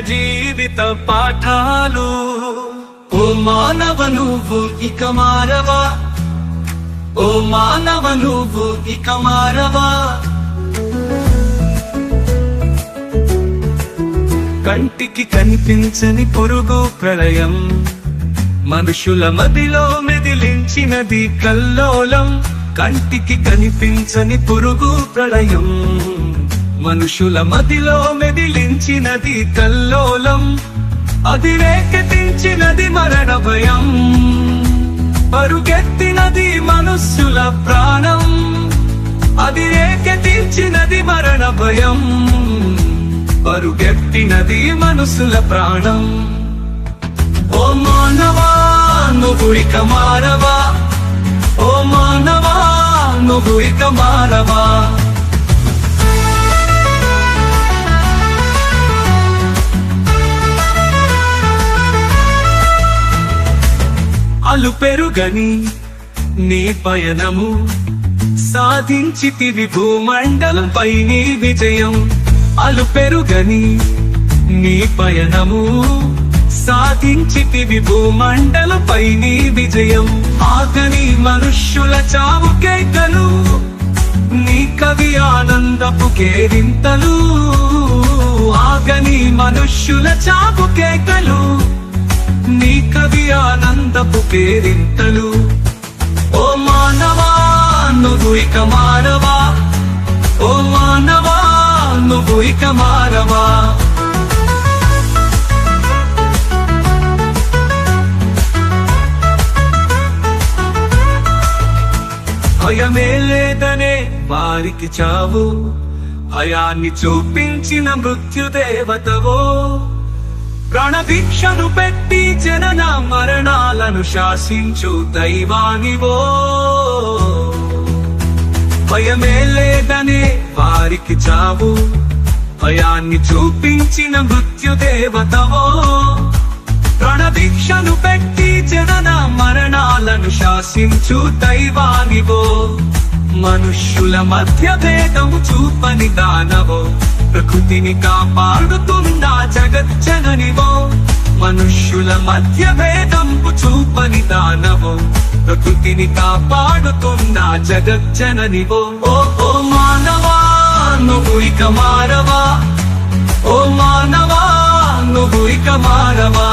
జీవిత పాఠాలు. ఓ మానవ నువ్వు ఇక మారవా, ఓ మానవ నువ్వు ఇక మారవా. కంటికి కనిపించని పురుగు ప్రళయం, మనుషుల మదిలో మెదిలించినది కల్లోలం. కంటికి కనిపించని పురుగు ప్రళయం, మనుషుల మదిలో మెదిలించినది కల్లోలం. అది రేకెత్తించినది మరణ భయం, పరుగెత్తినది మనుష్యుల ప్రాణం. అది రేకెత్తించినది మరణ భయం, పరుగెత్తినది మనుషుల ప్రాణం. ఓ మానవా నువ్వు ఇక మారవా, ఓ మానవా నువ్వు ఇక మారవా. అలుపెరుగని నీ పయనము, సాధించితివి భూమండలంపై నీ విజయం. అలుపెరుగని నీ పయనము, సాధించితివి భూమండలంపై నీ విజయం. ఆగని మనుష్యుల చావు కేకలు, నీ కవి ఆనందపు కేరింతలు. ఆగని మనుష్యుల చావు కేకలు, నీ కవి ఆనందపు కేరింతలు. ఓ మానవా నువ్వు ఇక మారవా, ఓ మానవా నువ్వు ఇక మారవా. భయమే లేదనే వారికి చావు, భయాన్ని చూపించిన మృత్యుదేవతవో. ప్రాణభిక్షను పెట్టి జనన మరణాలను శాసించు దైవానివో. భయమే లేదనే వారికి చావు, భయాన్ని చూపించిన మృత్యుదేవతవో. ప్రాణభిక్షను పెట్టి జనన మరణాలను శాసించు దైవానివో. మనుష్యుల మధ్య భేదము చూపని దానవో, ప్రకృతిని కాపాడుతున్నా జగజ్జననివో. మనుష్యుల మధ్య భేదంపు చూపని దానవో, ప్రకృతిని కాపాడుతున్నా జగజ్జననివో. ఓ మానవా నువ్వు ఇక మారవా, ఓ మానవా నువ్వు ఇక మారవా.